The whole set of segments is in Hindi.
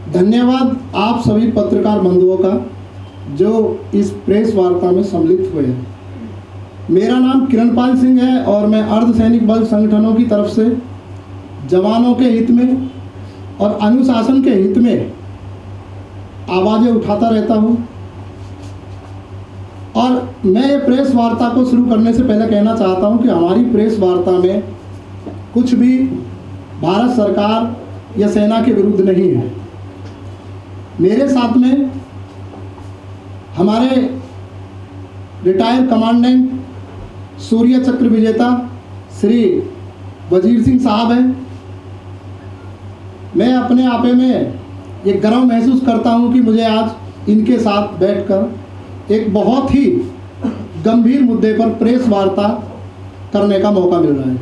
धन्यवाद आप सभी पत्रकार बंधुओं का जो इस प्रेस वार्ता में सम्मिलित हुए हैं। मेरा नाम किरणपाल सिंह है और मैं अर्धसैनिक बल संगठनों की तरफ से जवानों के हित में और अनुशासन के हित में आवाज़ें उठाता रहता हूं। और मैं ये प्रेस वार्ता को शुरू करने से पहले कहना चाहता हूं कि हमारी प्रेस वार्ता में कुछ भी भारत सरकार या सेना के विरुद्ध नहीं है। मेरे साथ में हमारे रिटायर्ड कमांडेंट सूर्य चक्र विजेता श्री वजीर सिंह साहब हैं। मैं अपने आपे में ये गर्व महसूस करता हूं कि मुझे आज इनके साथ बैठकर एक बहुत ही गंभीर मुद्दे पर प्रेस वार्ता करने का मौका मिल रहा है।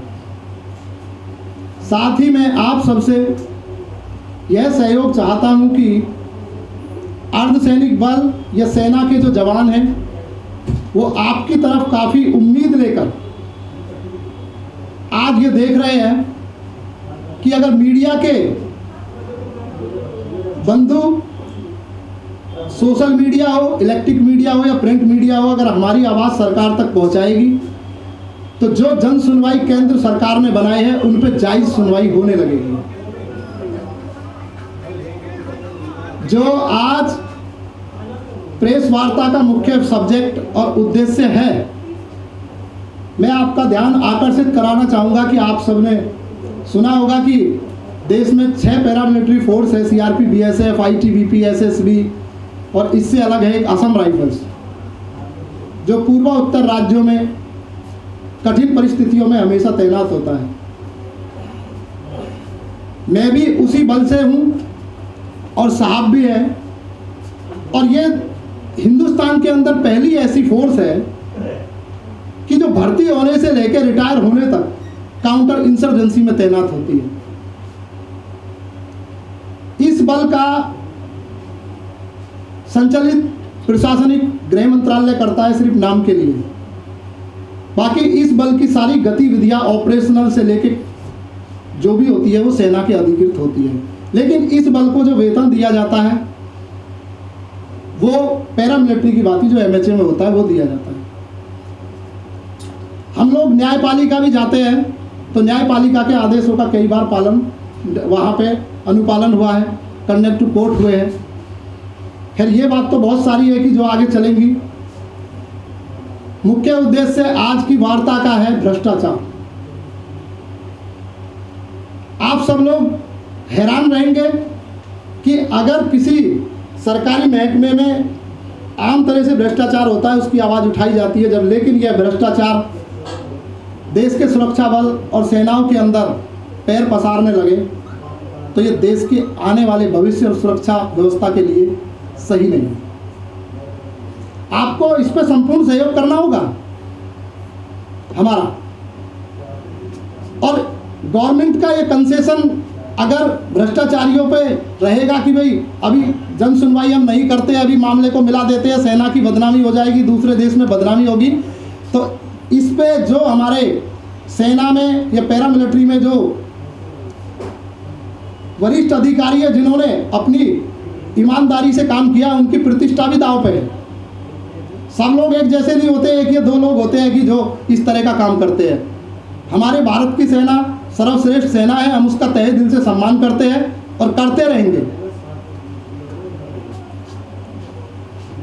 साथ ही मैं आप सबसे यह सहयोग चाहता हूं कि अर्धसैनिक बल या सेना के जो जवान हैं वो आपकी तरफ काफ़ी उम्मीद लेकर आज ये देख रहे हैं कि अगर मीडिया के बंधु, सोशल मीडिया हो, इलेक्ट्रिक मीडिया हो या प्रिंट मीडिया हो, अगर हमारी आवाज़ सरकार तक पहुंचाएगी तो जो जन सुनवाई केंद्र सरकार ने बनाए हैं उन पर जायज़ सुनवाई होने लगेगी। जो आज प्रेस वार्ता का मुख्य सब्जेक्ट और उद्देश्य है, मैं आपका ध्यान आकर्षित कराना चाहूँगा कि आप सबने सुना होगा कि देश में 6 पैरामिलिट्री फोर्स है, सीआरपी, बीएसएफ, आईटीबीपी, एसएसबी और इससे अलग है एक असम राइफल्स, जो पूर्व उत्तर राज्यों में कठिन परिस्थितियों में हमेशा तैनात होता है। मैं भी उसी बल से हूँ और साहब भी है, और ये हिंदुस्तान के अंदर पहली ऐसी फोर्स है कि जो भर्ती होने से लेकर रिटायर होने तक काउंटर इंसर्जेंसी में तैनात होती है। इस बल का संचालित प्रशासनिक गृह मंत्रालय करता है सिर्फ नाम के लिए। बाकी इस बल की सारी गतिविधियां ऑपरेशनल से लेकर जो भी होती है वो सेना के अधिकृत होती है। लेकिन इस बल को जो वेतन दिया जाता है वो पैरामिलिट्री की बात, जो एमएचए में होता है वो दिया जाता है। हम लोग न्यायपालिका भी जाते हैं तो न्यायपालिका के आदेशों का कई बार पालन वहाँ पे अनुपालन हुआ है, कंडेम्ड टू कोर्ट हुए हैं। खैर ये बात तो बहुत सारी है कि जो आगे चलेंगी। मुख्य उद्देश्य आज की वार्ता का है भ्रष्टाचार। आप सब लोग हैरान रहेंगे कि अगर किसी सरकारी महकमे में आम तरह से भ्रष्टाचार होता है, उसकी आवाज़ उठाई जाती है जब, लेकिन यह भ्रष्टाचार देश के सुरक्षा बल और सेनाओं के अंदर पैर पसारने लगे तो ये देश के आने वाले भविष्य और सुरक्षा व्यवस्था के लिए सही नहीं है। आपको इस पर संपूर्ण सहयोग करना होगा हमारा। और गवर्नमेंट का ये कंसेशन अगर भ्रष्टाचारियों पे रहेगा कि भाई अभी जन सुनवाई हम नहीं करते, अभी मामले को मिला देते हैं, सेना की बदनामी हो जाएगी, दूसरे देश में बदनामी होगी, तो इस पे जो हमारे सेना में या पैरामिलिट्री में जो वरिष्ठ अधिकारी है जिन्होंने अपनी ईमानदारी से काम किया, उनकी प्रतिष्ठा भी दांव पे है। सब लोग एक जैसे नहीं होते, एक या 2 लोग होते हैं कि जो इस तरह का काम करते हैं। हमारे भारत की सेना सर्वश्रेष्ठ सेना है, हम उसका तहे दिल से सम्मान करते हैं और करते रहेंगे।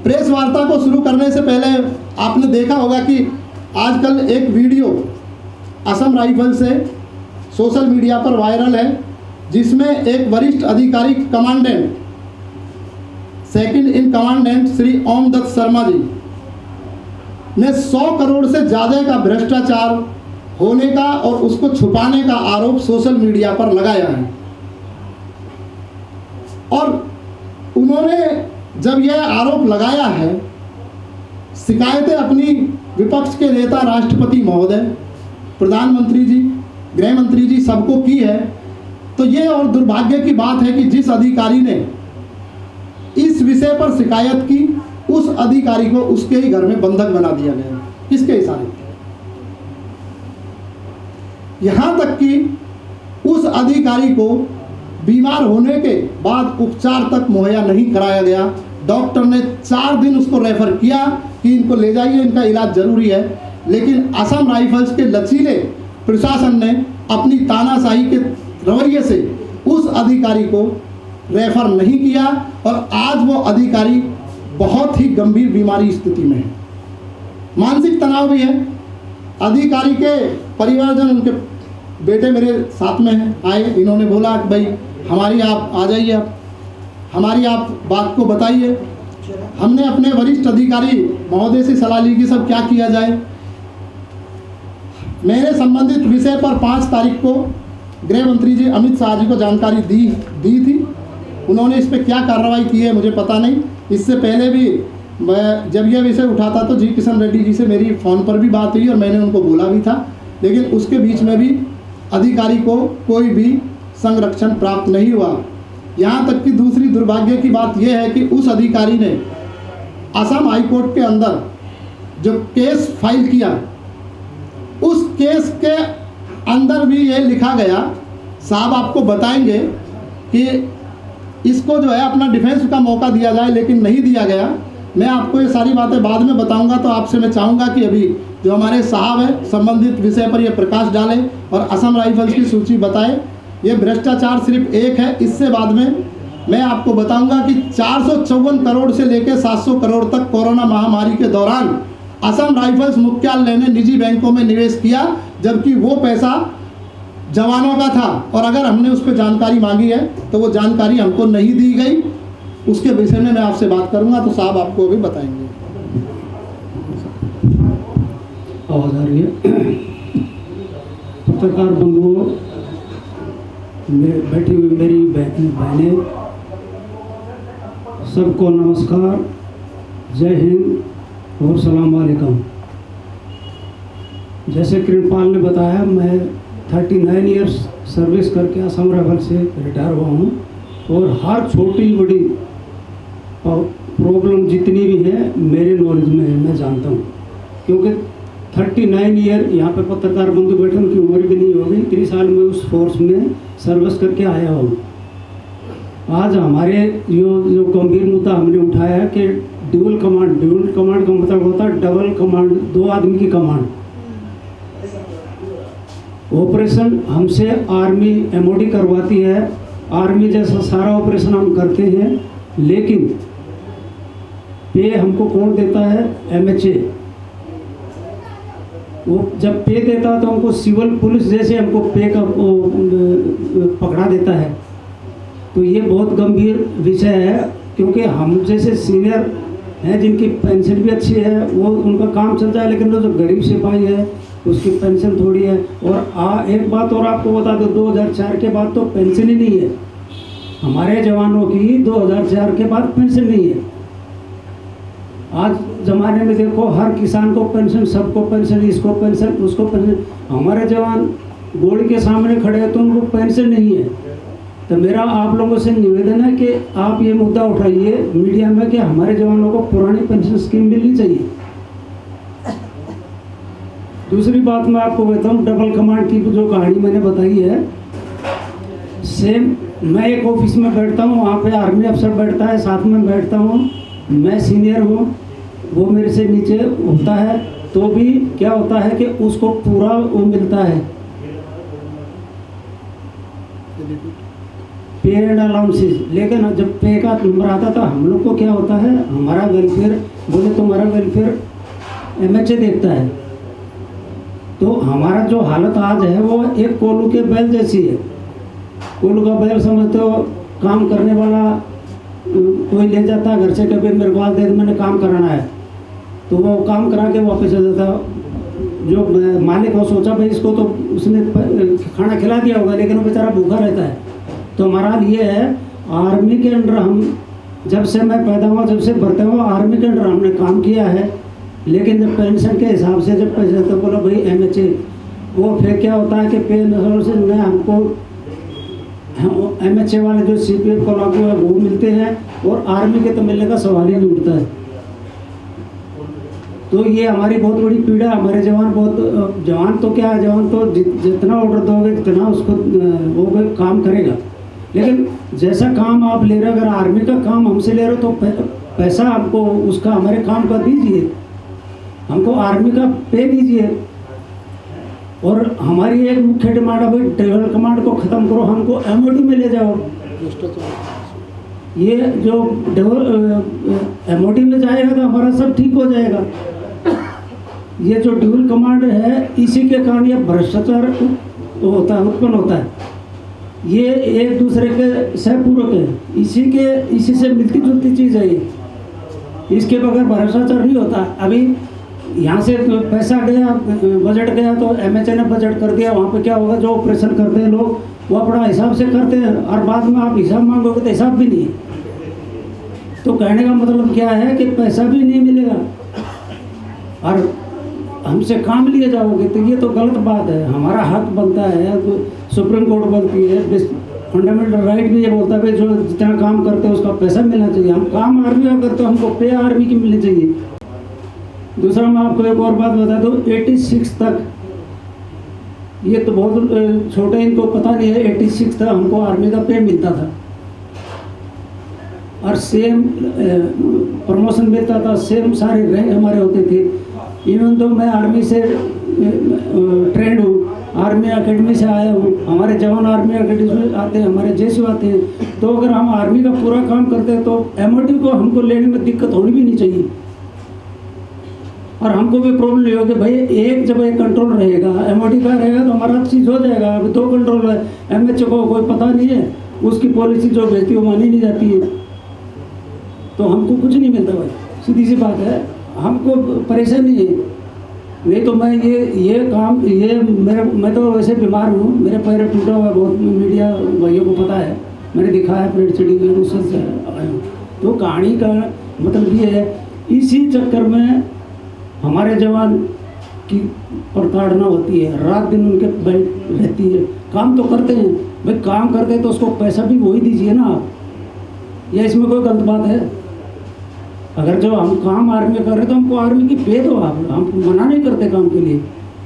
प्रेस वार्ता को शुरू करने से पहले आपने देखा होगा कि आजकल एक वीडियो असम राइफल से सोशल मीडिया पर वायरल है, जिसमें एक वरिष्ठ अधिकारी commandant, second in commandant Shri Om Dutt Sharma ji ने 100 करोड़ से ज़्यादा का भ्रष्टाचार होने का और उसको छुपाने का आरोप सोशल मीडिया पर लगाया है। और उन्होंने जब यह आरोप लगाया है, शिकायतें अपनी विपक्ष के नेता राष्ट्रपति महोदय, प्रधानमंत्री जी, गृह मंत्री जी सबको की है, तो ये और दुर्भाग्य की बात है कि जिस अधिकारी ने इस विषय पर शिकायत की उस अधिकारी को उसके ही घर में बंधक बना दिया गया। किसके इशारे? यहां तक कि उस अधिकारी को बीमार होने के बाद उपचार तक मुहैया नहीं कराया गया। डॉक्टर ने 4 दिन उसको रेफ़र किया कि इनको ले जाइए, इनका इलाज ज़रूरी है, लेकिन असम राइफल्स के लचीले प्रशासन ने अपनी तानाशाही के रवैये से उस अधिकारी को रेफ़र नहीं किया और आज वो अधिकारी बहुत ही गंभीर बीमारी स्थिति में है। मानसिक तनाव भी है। अधिकारी के परिवारजन, उनके बेटे मेरे साथ में हैं, आए, इन्होंने बोला कि भाई हमारी आप आ जाइए, आप हमारी आप बात को बताइए। हमने अपने वरिष्ठ अधिकारी महोदय से सलाह ली कि सब क्या किया जाए। मैंने संबंधित विषय पर 5 तारीख को गृह मंत्री जी अमित शाह जी को जानकारी दी थी। उन्होंने इस पर क्या कार्रवाई की है मुझे पता नहीं। इससे पहले भी मैं जब यह विषय उठाता तो जी किशन रेड्डी जी से मेरी फ़ोन पर भी बात हुई और मैंने उनको बोला भी था, लेकिन उसके बीच में भी अधिकारी को कोई भी संरक्षण प्राप्त नहीं हुआ। यहाँ तक कि दूसरी दुर्भाग्य की बात यह है कि उस अधिकारी ने असम हाई कोर्ट के अंदर जो केस फाइल किया, उस केस के अंदर भी ये लिखा गया, साहब आपको बताएंगे कि इसको जो है अपना डिफेंस का मौका दिया जाए, लेकिन नहीं दिया गया। मैं आपको ये सारी बातें बाद में बताऊंगा, तो आपसे मैं चाहूँगा कि अभी जो हमारे साहब हैं संबंधित विषय पर ये प्रकाश डालें और असम राइफल्स की सूची बताएं। ये भ्रष्टाचार सिर्फ एक है, इससे बाद में मैं आपको बताऊंगा कि 454 करोड़ से लेकर 700 करोड़ तक कोरोना महामारी के दौरान असम राइफल्स मुख्यालय ने निजी बैंकों में निवेश किया, जबकि वो पैसा जवानों का था। और अगर हमने उस पर जानकारी मांगी है तो वो जानकारी हमको नहीं दी गई। उसके विषय में मैं आपसे बात करूंगा, तो साहब आपको अभी बताएंगे। आवाज़ आ रही है? पत्रकार बंधुओं, बैठी हुई मेरी बहनें, सबको नमस्कार, जय हिंद और सलाम वालेकुम। जैसे कृपाल ने बताया, मैं 39 इयर्स सर्विस करके असम राइफल से रिटायर हुआ हूँ और हर छोटी बड़ी प्रॉब्लम जितनी भी है मेरे नॉलेज में है, मैं जानता हूँ। क्योंकि 39 ईयर यहाँ पे पत्रकार बंधु बैठे, उनकी उम्र भी नहीं होगी, 30 साल में उस फोर्स में सर्विस करके आया हूँ। आज हमारे जो गंभीर मुद्दा हमने उठाया है कि ड्यूल कमांड का मतलब होता है डबल कमांड, 2 आदमी की कमांड। ऑपरेशन हमसे आर्मी एमओडी करवाती है, आर्मी जैसा सारा ऑपरेशन हम करते हैं, लेकिन पे हमको कौन देता है? एमएचए। वो जब पे देता है तो हमको सिविल पुलिस जैसे हमको पे का पकड़ा देता है। तो ये बहुत गंभीर विषय है, क्योंकि हम जैसे सीनियर हैं जिनकी पेंशन भी अच्छी है, वो उनका काम चलता है, लेकिन वो जो गरीब सिपाही है उसकी पेंशन थोड़ी है। और एक बात और आपको बता दो, 2004 के बाद तो पेंशन ही नहीं है हमारे जवानों की। 2004 के बाद पेंशन नहीं है। आज ज़माने में देखो, हर किसान को पेंशन, सबको पेंशन, इसको पेंशन, उसको पेंशन। हमारे जवान गोली के सामने खड़े हैं तो उनको पेंशन नहीं है। तो मेरा आप लोगों से निवेदन है कि आप ये मुद्दा उठाइए मीडिया में कि हमारे जवानों को पुरानी पेंशन स्कीम मिलनी चाहिए। दूसरी बात मैं आपको बताऊँ, डबल कमांड की जो कहानी मैंने बताई है, सेम मैं एक ऑफिस में बैठता हूँ, वहाँ पे आर्मी अफसर बैठता है, साथ में बैठता हूँ, मैं सीनियर हूँ, वो मेरे से नीचे होता है, तो भी क्या होता है कि उसको पूरा वो मिलता है पे एंड अलाउंसेस। लेकिन जब पे का नंबर आता था, हम लोग को क्या होता है, हमारा वेलफेयर, बोले तुम्हारा वेलफेयर एमएचए देखता है। तो हमारा जो हालत आज है वो एक कोलू के बैल जैसी है। कोलू का बैल समझते हो, काम करने वाला कोई ले जाता है घर से, कभी मेरे को दे मैंने काम कराना है, तो वो काम करा के वापस आ जाता। जो मालिक वो सोचा भाई इसको तो उसने खाना खिला दिया होगा, लेकिन वो बेचारा भूखा रहता है। तो हमारा हाल ये है, आर्मी के अंडर हम जब से मैं पैदा हुआ, जब से भर्ती हुआ, आर्मी के अंडर हमने काम किया है, लेकिन जब पेंशन के हिसाब से जब पैसे तो बोला भाई एमएचए, वो फिर क्या होता है कि पे से न हमको एमएचए वाले जो सीपीएफ को लागू है वो मिलते हैं, और आर्मी के तो मिलने का सवाल ही नहीं उठता है। तो ये हमारी बहुत बड़ी पीड़ा। हमारे जवान बहुत, जवान तो क्या है, जवान तो जितना ऑर्डर दोगे उतना उसको वो काम करेगा। लेकिन जैसा काम आप ले रहे हो, अगर आर्मी का काम हमसे ले रहे हो तो पैसा हमको उसका हमारे काम का दीजिए, हमको आर्मी का पे दीजिए। और हमारी एक मुख्य डिमांड है भाई, ट्रेवल कमांड को ख़त्म करो, हमको एमओडी में ले जाओ। ये जो एमओडी में जाएगा तो हमारा सब ठीक हो जाएगा। ये जो ड्यूल कमांड है, इसी के कारण ये भ्रष्टाचार होता है, उत्पन्न होता है। ये एक दूसरे के सहपूरक है, इसी से मिलती जुलती चीज़ है ये। इसके बगैर भ्रष्टाचार नहीं होता। अभी यहाँ से पैसा गया, बजट गया तो एमएचए ने बजट कर दिया, वहाँ पे क्या होगा, जो ऑपरेशन करते हैं लोग वो अपना हिसाब से करते हैं और बाद में आप हिसाब मांगोगे तो हिसाब भी नहीं है। तो कहने का मतलब क्या है कि पैसा भी नहीं मिलेगा और हमसे काम लिए जाओगे, तो ये तो गलत बात है। हमारा हक बनता है, तो सुप्रीम कोर्ट बोलती है, फंडामेंटल राइट भी ये बोलता है जो जितना काम करते हैं उसका पैसा मिलना चाहिए। हम काम आर्मी का करते हो, हमको पे आर्मी की मिलनी चाहिए। दूसरा मैं आपको एक और बात बता दूँ, 86 तक, ये तो बहुत छोटे इनको पता नहीं है, 86 तक हमको आर्मी का पे मिलता था और सेम प्रमोशन मिलता था, सेम सारे रैंक हमारे होते थे। इवन तो मैं आर्मी से ट्रेंड हूँ, आर्मी एकेडमी से आया हूँ, हमारे जवान आर्मी एकेडमी में आते हैं, हमारे जेसीओ आते हैं। तो अगर हम आर्मी का पूरा काम करते हैं तो एमओटी को हमको लेने में दिक्कत होनी भी नहीं चाहिए और हमको भी प्रॉब्लम नहीं होगी। भाई एक जब एक कंट्रोल रहेगा, एमओटी का रहेगा तो हमारा चीज़ हो जाएगा। अभी 2 कंट्रोल है, एमएचए को कोई पता नहीं है, उसकी पॉलिसी जो भेजती है वो मानी नहीं जाती है, तो हमको कुछ नहीं मिलता भाई, सीधी सी बात है। हमको परेशानी है। नहीं तो मैं ये काम मैं तो वैसे बीमार हूँ, मेरे पैर टूटा हुआ है, बहुत मीडिया भाइयों को पता है, मैंने दिखाया प्लेट सिटी के उससे आया हूँ। तो कहानी का मतलब ये है, इसी चक्कर में हमारे जवान की प्रताड़ना होती है, रात दिन उनके बैठ रहती है। काम तो करते हैं भाई, काम करते हैं तो उसको पैसा भी वही दीजिए ना आप, या इसमें कोई गलत बात है? अगर जो हम काम आर्मी कर रहे हैं तो हमको आर्मी की पे दो आप, हम मना नहीं करते काम के लिए।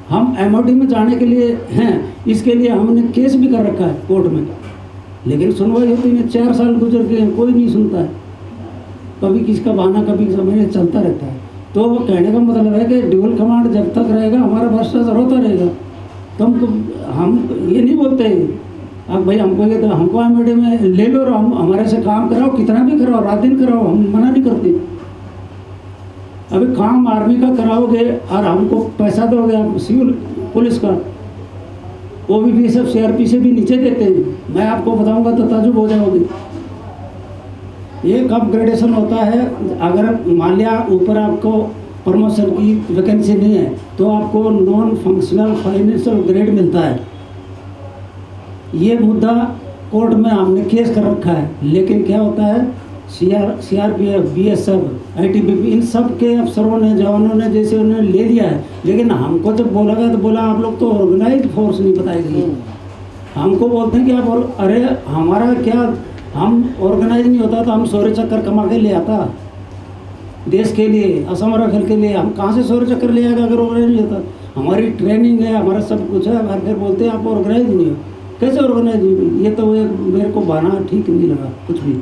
हम एमओडी में जाने के लिए हैं, इसके लिए हमने केस भी कर रखा है कोर्ट में, लेकिन सुनवाई होती नहीं। 4 साल गुजर गए, कोई नहीं सुनता है, कभी किसका बहाना कभी समय चलता रहता है। तो वो कहने का मतलब है कि ड्यूल कमांड जब तक रहेगा हमारा भ्रष्टाचार होता रहेगा। तो हम ये नहीं बोलते अब भाई हमको ये तो हमको एमओडी में ले लो और हम हमारे से काम कराओ, कितना भी कराओ, रात दिन कराओ, हम मना नहीं करते। अभी काम आर्मी का कराओगे और हमको पैसा दोगे आप सिविल पुलिस का, वो भी सब सीआरपी से भी नीचे देते हैं। मैं आपको बताऊंगा तो ताजुब हो जाओगे। एक अपग्रेडेशन होता है, अगर मान लिया ऊपर आपको प्रमोशन की वैकेंसी नहीं है तो आपको नॉन फंक्शनल फाइनेंशियल ग्रेड मिलता है। ये मुद्दा कोर्ट में हमने केस कर रखा है, लेकिन क्या होता है, सीआरपीएफ, बीएसएफ, आईटीबीपी, इन सब के अफसरों ने, जवानों ने जैसे उन्होंने ले लिया है, लेकिन हमको जब बोला गया तो बोला आप लोग तो ऑर्गेनाइज फोर्स नहीं बताई गई। हमको बोलते हैं कि आप, अरे हमारा क्या, हम ऑर्गेनाइज नहीं होता तो हम सौर्य चक्कर कमा के ले आता देश के लिए, असम रखल के लिए। हम कहाँ से सौर्य चक्कर ले आएगा अगर ऑर्गेनाइज नहीं होता? हमारी ट्रेनिंग है, हमारा सब कुछ है, और फिर बोलते हैं आप ऑर्गेनाइज नहीं हो। कैसे ऑर्गेनाइज नहीं हुई? ये तो मेरे को बहाना ठीक नहीं लगा कुछ भी।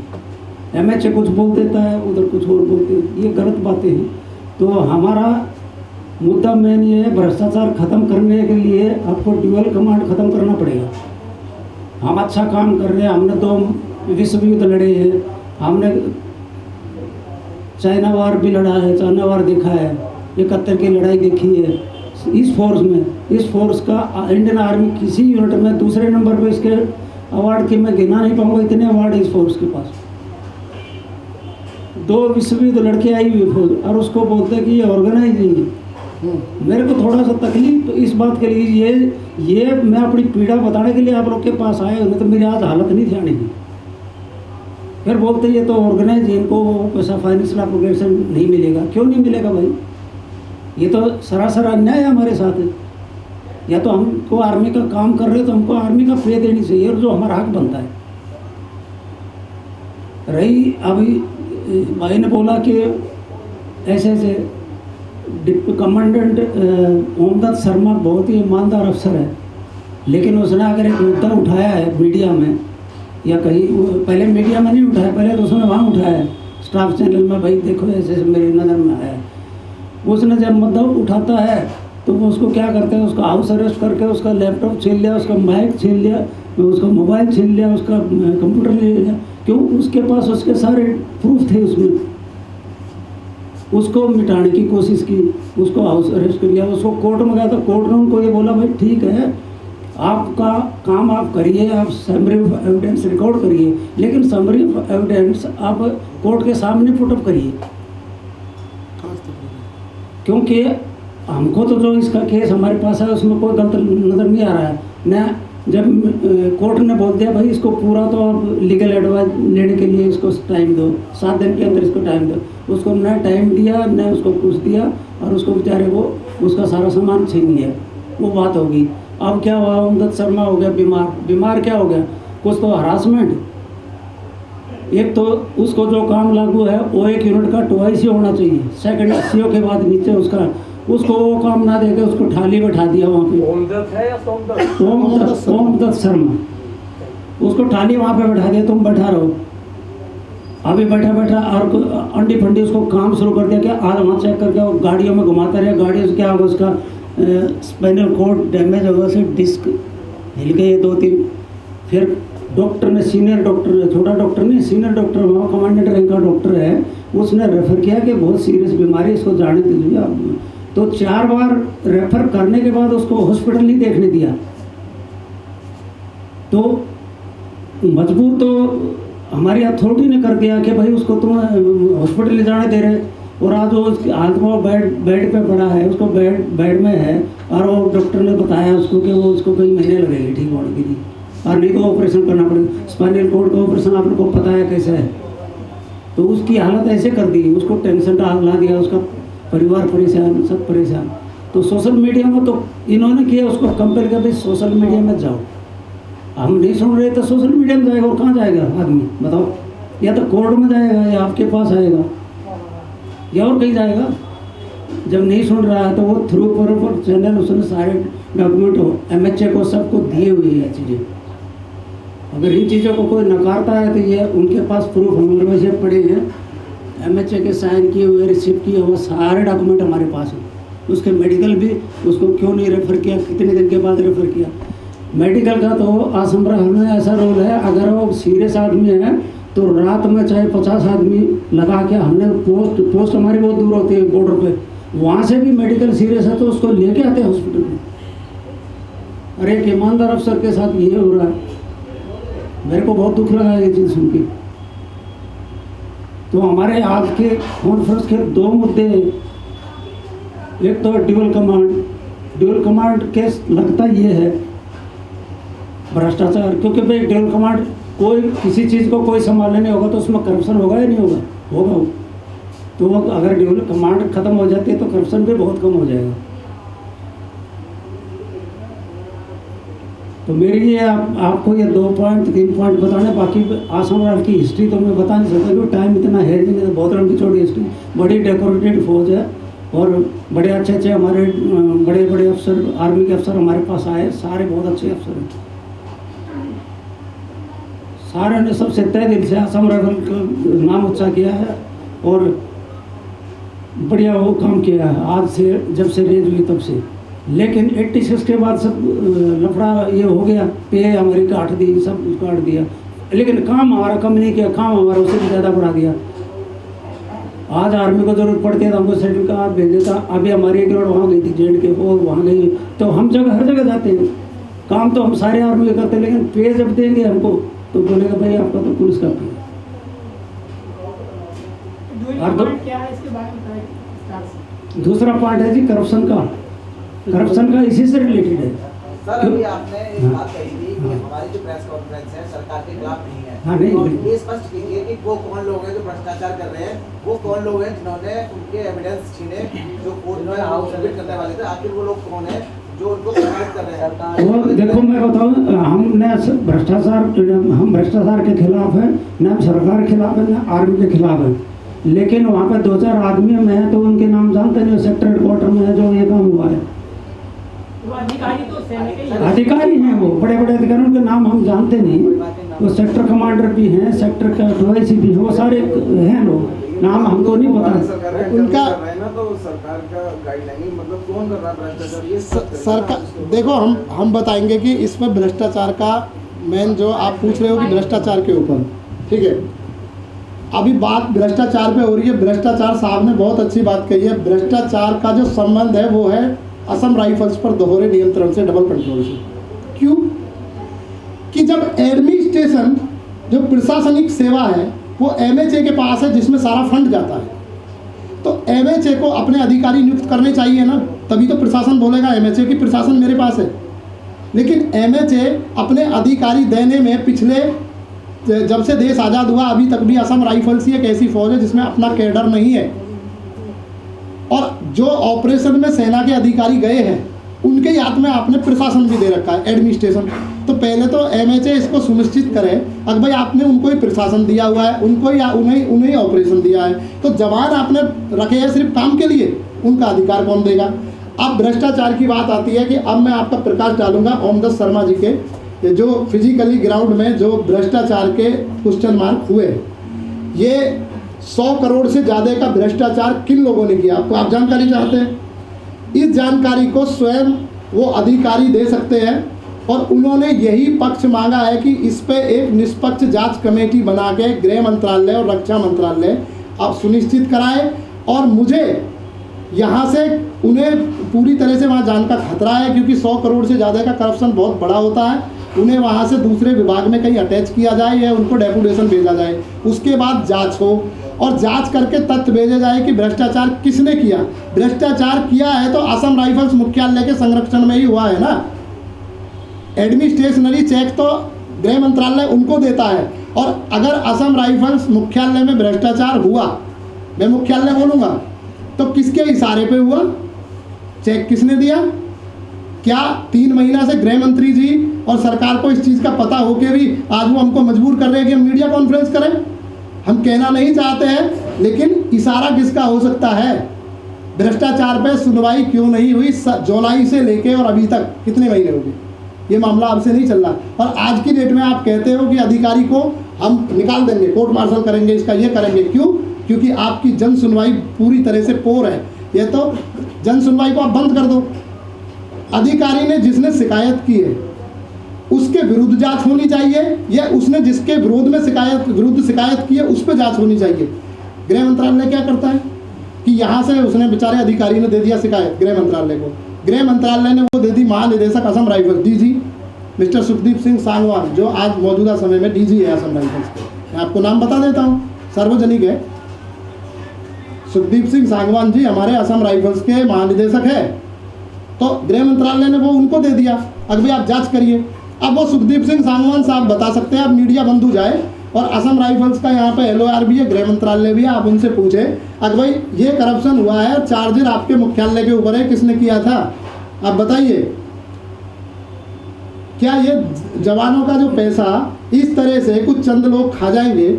एमएचए कुछ बोल देता है, उधर कुछ और बोलते हैं, ये गलत बातें हैं। तो हमारा मुद्दा मेन ये है, भ्रष्टाचार खत्म करने के लिए आपको ड्यूअल कमांड खत्म करना पड़ेगा। हम अच्छा काम कर रहे हैं, हमने 2 विश्व युद्ध लड़े हैं, हमने चाइना वार भी लड़ा है, चाइना वार देखा है, 71 की लड़ाई देखी है। इस फोर्स में, इस फोर्स का इंडियन आर्मी किसी यूनिट में दूसरे नंबर पर, इसके अवार्ड की मैं गिना नहीं पाऊंगा, इतने अवार्ड इस फोर्स के पास। 2 विश्व युद्ध लड़के आई हुई फौज और उसको बोलते कि ये ऑर्गेनाइज नहीं है। मेरे को थोड़ा सा तकलीफ इस बात के लिए, ये मैं अपनी पीड़ा बताने के लिए आप लोग के पास आए, नहीं तो मेरी आज हालत नहीं थी आने की। फिर बोलते ये तो ऑर्गेनाइज, इनको पैसा फाइनेंशियल अपग्रेडेशन नहीं मिलेगा। क्यों नहीं मिलेगा भाई? ये तो सरासर अन्याय है हमारे साथ। या तो हमको आर्मी का काम कर रहे हो तो हमको आर्मी का पे देनी चाहिए, और जो हमारा हक बनता है। रही अभी भाई ने बोला कि ऐसे ऐसे कमांडेंट ओमदत्त शर्मा बहुत ही ईमानदार अफसर है, लेकिन उसने अगर एक मुद्दा उठाया है मीडिया में, या कहीं पहले मीडिया में नहीं उठाया, पहले तो उसने वहाँ उठाया स्टाफ चैनल में, भाई देखो ऐसे ऐसे मेरी नज़र में आया। उसने जब मुद्दा उठाता है तो वो उसको क्या करते हैं, उसका हाउस अरेस्ट करके उसका लैपटॉप छीन लिया, उसका माइक छीन लिया, उसका मोबाइल छीन लिया, उसका कंप्यूटर ले लिया। क्यों? उसके पास उसके सारे प्रूफ थे उसमें। उसको मिटाने की कोशिश की, उसको हाउस अरेस्ट कर लिया, उसको कोर्ट में गया तो कोर्ट ने उनको ये बोला भाई ठीक है आपका काम आप करिए, आप समरी ऑफ एविडेंस रिकॉर्ड करिए, लेकिन समरी ऑफ एविडेंस आप कोर्ट के सामने पुटअप करिए, क्योंकि हमको तो जो इसका केस हमारे पास है उसमें कोई गलत नज़र नहीं आ रहा है न। जब कोर्ट ने बोल दिया भाई इसको पूरा तो आप लीगल एडवाइस लेने के लिए इसको टाइम दो, 7 दिन के अंदर इसको टाइम दो, उसको न टाइम दिया न उसको कुछ दिया और उसको बेचारे को उसका सारा सामान छीन लिया। वो बात होगी। अब क्या हुआ, उमदत शर्मा हो गया बीमार क्या हो गया, कुछ तो हरासमेंट। एक तो उसको जो काम लागू है वो 1 यूनिट का 2IC होना चाहिए, सेकंड CO के बाद नीचे उसको वो काम ना देके उसको ठाली बैठा दिया वहाँ पे। ओमदत्त है या सोमदत्त? ओमदत्त शर्मा, उसको ठाली वहाँ पे बैठा दिया, तुम बैठा रहो। अभी बैठा और अंडी फंडी उसको काम शुरू कर दिया कि आज वहाँ चेक करके वो गाड़ियों में घुमाता रहे, गाड़ी से क्या होगा उसका स्पाइनल कॉर्ड डैमेज होगा, उसे डिस्क हिल गए 2-3। फिर डॉक्टर ने, सीनियर डॉक्टर, छोटा डॉक्टर नहीं सीनियर डॉक्टर, वहाँ कमांडेंट रैंक का डॉक्टर है, उसने रेफ़र किया कि बहुत सीरियस बीमारी, इसको जाने दीजिए आप। तो 4 बार रेफ़र करने के बाद उसको हॉस्पिटल नहीं देखने दिया। तो मजबूर तो हमारी अथॉरिटी ने कर दिया कि भाई उसको तुम हॉस्पिटल ले जाने दे रहे, और आज वो उसकी हालत में बेड पे पड़ा है, उसको बेड में है, और वो डॉक्टर ने बताया उसको कि वो उसको कई महीने लगेंगे ठीक होने के लिए, और नहीं तो ऑपरेशन करना पड़ेगा। स्पाइनल कॉर्ड का ऑपरेशन आप लोग को पता है कैसे है। तो उसकी हालत ऐसे कर दी, उसको टेंशन ला दिया, उसका परिवार परेशान, सब परेशान। तो सोशल मीडिया में तो इन्होंने किया, उसको कंपेयर कर, भाई सोशल मीडिया में जाओ। हम नहीं सुन रहे तो सोशल मीडिया में जाएगा, और कहाँ जाएगा आदमी बताओ? या तो कोर्ट में जाएगा, या आपके पास आएगा, या और कहीं जाएगा। जब नहीं सुन रहा है तो वो थ्रू पर चैनल उसने सारे डॉक्यूमेंट हो MHA को सबको दिए हुए हैं चीज़ें। अगर इन चीज़ों को कोई नकारता है तो ये उनके पास प्रूफ हमारे में से पड़े हैं, MHA के साइन किए हुए, रिसीव किए हुए सारे डॉक्यूमेंट हमारे पास हैं। उसके मेडिकल भी, उसको क्यों नहीं रेफ़र किया, कितने दिन के बाद रेफ़र किया। मेडिकल का तो आसमरा में ऐसा रोल है, अगर वो सीरियस आदमी है तो रात में चाहे 50 आदमी लगा के, हमने पोस्ट हमारी बहुत दूर होती है बॉर्डर पे, वहाँ से भी मेडिकल सीरियस है तो उसको लेके आते हैं हॉस्पिटल में। अरे एक ईमानदार अफसर के साथ ये हो रहा है, मेरे को बहुत दुख लगा ये चीज़ सुन के। तो हमारे आज के कॉन्फ्रेंस के 2 मुद्दे, एक तो ड्यूअल कमांड केस लगता ये है भ्रष्टाचार, क्योंकि भाई ड्यूअल कमांड कोई किसी चीज़ को कोई संभालने नहीं होगा तो उसमें करप्शन होगा या नहीं होगा? होगा। तो वो अगर ड्यूअल कमांड खत्म हो जाती है तो करप्शन भी बहुत कम हो जाएगा। तो मेरी ये आपको ये 2 पॉइंट 3 पॉइंट बताने, बाकी आसाम राज्य की हिस्ट्री तो मैं बता नहीं सकता क्योंकि टाइम इतना है नहीं, तो बहुत लंबी चौड़ी हिस्ट्री, बड़ी डेकोरेटेड फौज है, और बड़े अच्छे हमारे बड़े अफसर, आर्मी के अफसर हमारे पास आए, सारे बहुत अच्छे अफसर हैं। सारे ने सबसे तय दिल से असम राइफल का नाम ऊँचा किया है और बढ़िया वो काम किया है आज से, जब से रेज हुई तब से। लेकिन 86 के बाद सब लफड़ा ये हो गया, पे हमारी काट दी, सब काट दिया, लेकिन काम हमारा कम नहीं किया, काम हमारा उससे भी ज़्यादा बढ़ा दिया। आज आर्मी को जरूरत पड़ती है तो हमको सर्टिफिकेट भेज देता। अभी हमारी एक रोड वहाँ गई थी जेड के, वो वहाँ गई, तो हम हर जगह जाते हैं, काम तो हम सारे आर्मी करते हैं, लेकिन पे जब देंगे हमको तो बोलेगा भाई आपका तो पुलिस का पे। दूसरा पार्ट है जी करप्शन का इसी से रिलेटेड है। सर अभी आपने एक बात कही थी कि हमारी जो प्रेस कॉन्फ्रेंस है सरकार के खिलाफ नहीं है। हाँ, नहीं, तो ये स्पष्ट कीजिए कि वो कौन लोग हैं जो भ्रष्टाचार कर रहे हैं, वो कौन लोग हैं जिन्होंने उनके एविडेंस छीने, जो कोर्ट में हाउस सबमिट करने वाले थे, आखिर वो लोग कौन है जो उनको प्रभावित कर रहे हैं? वो देखो मैं बताऊँ, हम भ्रष्टाचार के खिलाफ है, न सरकार के खिलाफ है, न आर्मी के खिलाफ है, लेकिन वहाँ पे 2-4 आदमी में है तो उनके नाम जानते नहीं, सेक्टर हेडक्वार्टर में है जो ये काम हुआ है, अधिकारी हैं, वो बड़े बड़े अधिकारियों के नाम हम जानते नहीं, वो सेक्टर कमांडर भी हैं, सेक्टर का डीआईसी भी हैं, वो सारे हैं लोग, नाम हमको नहीं पता। उनका ना तो सरकार का गाइडलाइन मतलब कौन कर रहा है भ्रष्टाचार, ये सरकार देखो, हम बताएंगे कि इसमें भ्रष्टाचार का मेन जो आप पूछ रहे हो कि भ्रष्टाचार के ऊपर, ठीक है, अभी बात भ्रष्टाचार पे हो रही है। भ्रष्टाचार, साहब ने बहुत अच्छी बात कही है। भ्रष्टाचार का जो संबंध है वो है असम राइफल्स पर दोहरे नियंत्रण से, डबल कंट्रोल से। क्यों? कि जब एडमिनिस्ट्रेशन, जो प्रशासनिक सेवा है, वो एमएचए के पास है जिसमें सारा फंड जाता है, तो एमएचए को अपने अधिकारी नियुक्त करने चाहिए ना, तभी तो प्रशासन बोलेगा एमएचए की प्रशासन मेरे पास है। लेकिन एमएचए अपने अधिकारी देने में, पिछले जब से देश आज़ाद हुआ अभी तक भी असम राइफल्स ही एक ऐसी फौज है जिसमें अपना कैडर नहीं है, और जो ऑपरेशन में सेना के अधिकारी गए हैं उनके हाथ में आपने प्रशासन भी दे रखा है, एडमिनिस्ट्रेशन। तो पहले तो एमएचए इसको सुनिश्चित करे, अगर भाई आपने उनको ही प्रशासन दिया हुआ है, उनको या उन्हें ऑपरेशन दिया है, तो जवान आपने रखे हैं सिर्फ काम के लिए, उनका अधिकार कौन देगा? अब भ्रष्टाचार की बात आती है कि अब मैं आपका प्रकाश डालूंगा ओमदत्त शर्मा जी के जो फिजिकली ग्राउंड में जो भ्रष्टाचार के क्वेश्चन मार्क हुए, ये 100 करोड़ से ज़्यादा का भ्रष्टाचार किन लोगों ने किया, आपको आप जानकारी चाहते हैं? इस जानकारी को स्वयं वो अधिकारी दे सकते हैं, और उन्होंने यही पक्ष मांगा है कि इस पे एक निष्पक्ष जांच कमेटी बना के गृह मंत्रालय और रक्षा मंत्रालय अब सुनिश्चित कराए। और मुझे यहाँ से उन्हें पूरी तरह से वहाँ जाने का खतरा है, क्योंकि 100 करोड़ से ज़्यादा का करप्शन बहुत बड़ा होता है। उन्हें वहाँ से दूसरे विभाग में कहीं अटैच किया जाए या उनको डेपुटेशन भेजा जाए, उसके बाद जांच हो, और जांच करके तथ्य भेजे जाए कि भ्रष्टाचार किसने किया। भ्रष्टाचार किया है तो असम राइफल्स मुख्यालय के संरक्षण में ही हुआ है ना। एडमिनिस्ट्रेशनरी चेक तो गृह मंत्रालय उनको देता है, और अगर असम राइफल्स मुख्यालय में भ्रष्टाचार हुआ, मैं मुख्यालय बोलूँगा, तो किसके इशारे पे हुआ? चेक किसने दिया? क्या 3 महीना से गृह मंत्री जी और सरकार को इस चीज़ का पता हो के भी आज वो हमको मजबूर कर रहे हैं कि हम मीडिया कॉन्फ्रेंस करें? हम कहना नहीं चाहते हैं, लेकिन इशारा किसका हो सकता है? भ्रष्टाचार पे सुनवाई क्यों नहीं हुई? जुलाई से लेके और अभी तक कितने महीने हो गए, ये मामला अब से नहीं चल रहा, और आज की डेट में आप कहते हो कि अधिकारी को हम निकाल देंगे, कोर्ट मार्शल करेंगे, इसका ये करेंगे। क्यों? क्योंकि आपकी जन सुनवाई पूरी तरह से पोर है। ये तो जन सुनवाई को आप बंद कर दो। अधिकारी ने जिसने शिकायत की है उसके विरुद्ध जांच होनी चाहिए, या उसने जिसके विरुद्ध शिकायत की है उस पर जांच होनी चाहिए। गृह मंत्रालय क्या करता है कि यहाँ से उसने बेचारे अधिकारी ने दे दिया शिकायत गृह मंत्रालय को, गृह मंत्रालय ने वो दे दी महानिदेशक Assam rifles, DG mister Sukhdeep Singh Sangwan, जो आज मौजूदा समय में डीजी है असम राइफल्स के। मैं आपको नाम बता देता हूँ, सार्वजनिक है। सुखदीप सिंह सांगवान जी हमारे असम राइफल्स के महानिदेशक है, तो गृह मंत्रालय ने वो उनको दे दिया, अब भी आप जांच करिए। अब वो सुखदीप सिंह सांगवान साहब बता सकते हैं, अब मीडिया बंद हो जाए, और असम राइफल्स का यहाँ पे LOR भी है, गृह मंत्रालय भी है, आप उनसे पूछे अगर भाई ये करप्शन हुआ है और चार्जर आपके मुख्यालय के ऊपर है, किसने किया था? आप बताइए। क्या ये जवानों का जो पैसा इस तरह से कुछ चंद लोग खा जाएंगे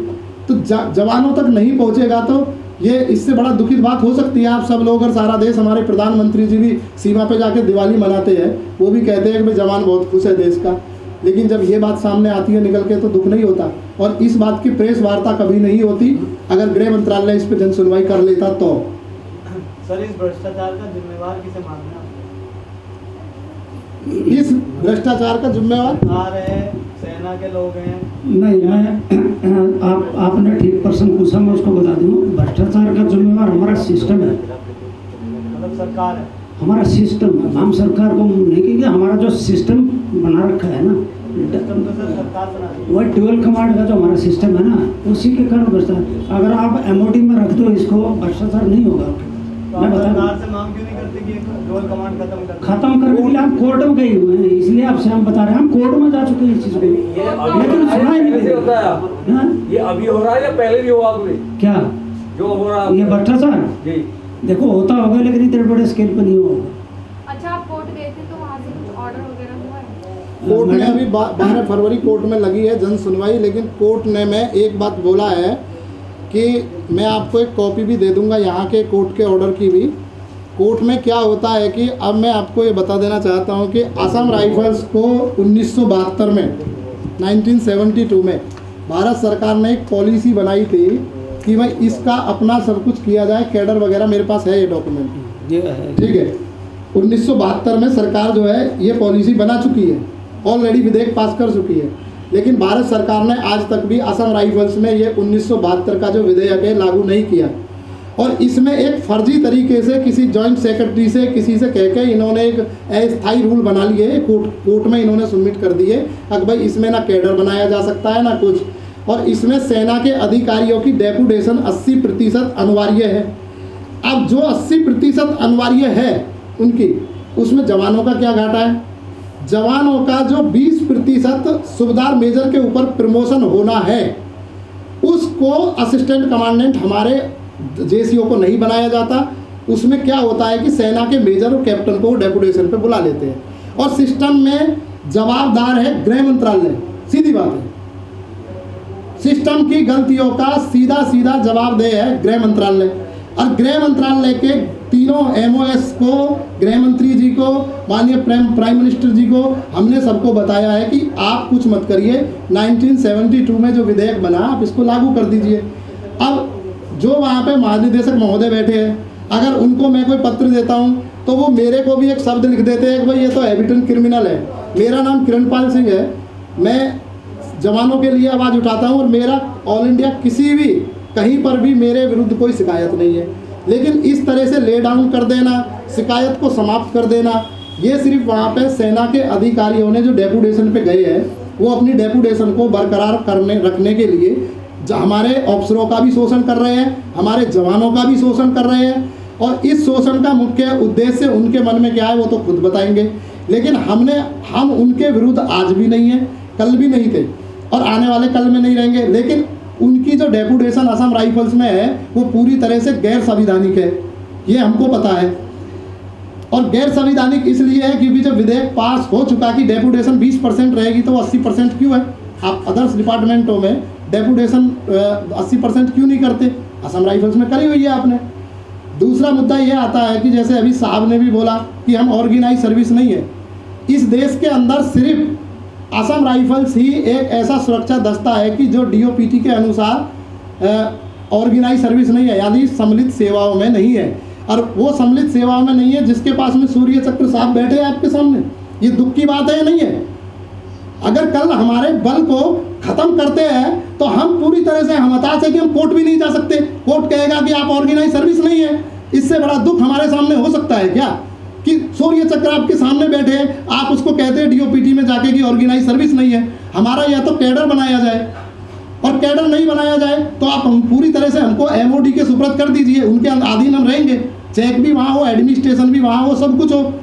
तो जवानों तक नहीं पहुँचेगा? तो ये इससे बड़ा दुखित बात हो सकती है। आप सब लोग और सारा देश, हमारे प्रधानमंत्री जी भी सीमा पे जाके दिवाली मनाते हैं, वो भी कहते हैं कि भाई जवान बहुत खुश है देश का, लेकिन जब ये बात सामने आती है निकल के तो दुख नहीं होता। और इस बात की प्रेस वार्ता कभी नहीं होती अगर गृह मंत्रालय इस पर जन सुनवाई कर लेता तो। सर, इस भ्रष्टाचार का जिम्मेवार किसे मानना? इस भ्रष्टाचार का जिम्मेवार आ रहे सेना के लोग हैं? नहीं, मैं आपने ठीक पर्सन पूछा, मैं उसको बता दूँ। भ्रष्टाचार का जिम्मेवार हमारा सिस्टम है, मतलब सरकार है, हमारा सिस्टम है। हम सरकार को नहीं कहेंगे, हमारा जो सिस्टम बना रखा है ना, सिस्टम तो सर सरकार बना रही है। वह ड्यूअल कमांड का जो हमारा सिस्टम है ना, उसी के कारण भ्रष्टाचार। अगर आप MOD में रख दो इसको, भ्रष्टाचार नहीं होगा। तो आप सरकार से मांग क्यों नहीं करते कि ड्यूअल कमांड खत्म करने के लिए हम कोर्ट में गए हुए हैं, इसलिए आपसे हम बता रहे हैं, हम कोर्ट में जा चुके हैं इस चीज़ को, लेकिन सुना ही नहीं होता है। ये अभी हो रहा है या पहले भी हुआ? क्या जो हो रहा है ये भ्रष्टाचार? जी देखो होता होगा, लेकिन इतने बड़े स्केल पर नहीं होगा। अच्छा, आप कोर्ट गए थे तो वहाँ से कुछ ऑर्डर वगैरह हुआ है? कोर्ट ने अभी 12 फरवरी कोर्ट में लगी है जन सुनवाई, लेकिन कोर्ट ने मैं एक बात बोला है कि मैं आपको एक कॉपी भी दे दूंगा यहाँ के कोर्ट के ऑर्डर की भी, कोर्ट में क्या होता है कि अब मैं आपको ये बता देना चाहता हूँ कि असम राइफल्स को 1972 में 1972 में भारत सरकार ने एक पॉलिसी बनाई थी कि भाई इसका अपना सब कुछ किया जाए, कैडर वगैरह मेरे पास है ये डॉक्यूमेंट, ये है। ठीक है। 1972 में सरकार जो है ये पॉलिसी बना चुकी है, ऑलरेडी विधेयक पास कर चुकी है, लेकिन भारत सरकार ने आज तक भी असम राइफल्स में ये 1972 का जो विधेयक है लागू नहीं किया। और इसमें एक फर्जी तरीके से किसी जॉइंट सेक्रेटरी से किसी से कह के इन्होंने एक अस्थायी रूल बना लिए, कोर्ट में इन्होंने सबमिट कर दिए कि भाई इसमें ना कैडर बनाया जा सकता है ना कुछ, और इसमें सेना के अधिकारियों की डेपुटेशन 80% अनिवार्य है। अब जो 80% अनिवार्य है उनकी, उसमें जवानों का क्या घाटा है? जवानों का जो 20% सूबेदार मेजर के ऊपर प्रमोशन होना है उसको असिस्टेंट कमांडेंट हमारे जेसीओ को नहीं बनाया जाता। उसमें क्या होता है कि सेना के मेजर और कैप्टन को डेपुटेशन पे बुला लेते हैं, और सिस्टम में जवाबदार है गृह मंत्रालय। सीधी बात है, सिस्टम की गलतियों का सीधा सीधा जवाबदेह है गृह मंत्रालय। और गृह मंत्रालय के तीनों एमओएस को, गृह मंत्री जी को, माननीय प्राइम मिनिस्टर जी को हमने सबको बताया है कि आप कुछ मत करिए, 1972 में जो विधेयक बना आप इसको लागू कर दीजिए। अब जो वहाँ पे महानिदेशक महोदय बैठे हैं, अगर उनको मैं कोई पत्र देता हूँ तो वो मेरे को भी एक शब्द लिख देते हैं कि भाई ये तो हैबिटेंट क्रिमिनल है। मेरा नाम किरणपाल सिंह है, मैं जवानों के लिए आवाज़ उठाता हूँ और मेरा ऑल इंडिया किसी भी कहीं पर भी मेरे विरुद्ध कोई शिकायत नहीं है, लेकिन इस तरह से ले डाउन कर देना, शिकायत को समाप्त कर देना, ये सिर्फ वहाँ पे सेना के अधिकारियों ने जो डेपुटेशन पे गए हैं वो अपनी डेपुटेशन को बरकरार रखने के लिए हमारे अफसरों का भी शोषण कर रहे हैं, हमारे जवानों का भी शोषण कर रहे हैं। और इस शोषण का मुख्य उद्देश्य उनके मन में क्या है वो तो खुद बताएंगे, लेकिन हम उनके विरुद्ध आज भी नहीं है, कल भी नहीं थे और आने वाले कल में नहीं रहेंगे। लेकिन उनकी जो डेपुटेशन असम राइफल्स में है वो पूरी तरह से गैर संवैधानिक है, ये हमको पता है। और गैर संवैधानिक इसलिए है क्योंकि जब विधेयक पास हो चुका कि डेपुटेशन 20% रहेगी तो 80% क्यों है? आप अदर्स डिपार्टमेंटों में डेपुटेशन 80% क्यों नहीं करते? असम राइफल्स में करी हुई है आपने। दूसरा मुद्दा ये आता है कि जैसे अभी साहब ने भी बोला कि हम ऑर्गेनाइज सर्विस नहीं है। इस देश के अंदर सिर्फ असम राइफल्स ही एक ऐसा सुरक्षा दस्ता है कि जो डीओपीटी के अनुसार ऑर्गेनाइज सर्विस नहीं है, यानी सम्मिलित सेवाओं में नहीं है। और वो सम्मिलित सेवाओं में नहीं है जिसके पास में सूर्य चक्र साहब बैठे हैं आपके सामने। ये दुख की बात है या नहीं है? अगर कल हमारे बल को खत्म करते हैं तो हम पूरी तरह से हम हताश है कि हम कोर्ट भी नहीं जा सकते। कोर्ट कहेगा कि आप ऑर्गेनाइज सर्विस नहीं है। इससे बड़ा दुख हमारे सामने हो सकता है क्या कि सूर्य चक्र आपके सामने बैठे हैं, आप उसको कहते हैं डीओपीटी में जाके कि ऑर्गेनाइज सर्विस नहीं है। हमारा या तो कैडर बनाया जाए, और कैडर नहीं बनाया जाए तो आप पूरी तरह से हमको एमओडी के सुपुर्द कर दीजिए, उनके अधीन हम रहेंगे। चेक भी वहाँ हो, एडमिनिस्ट्रेशन भी वहाँ हो, सब कुछ हो।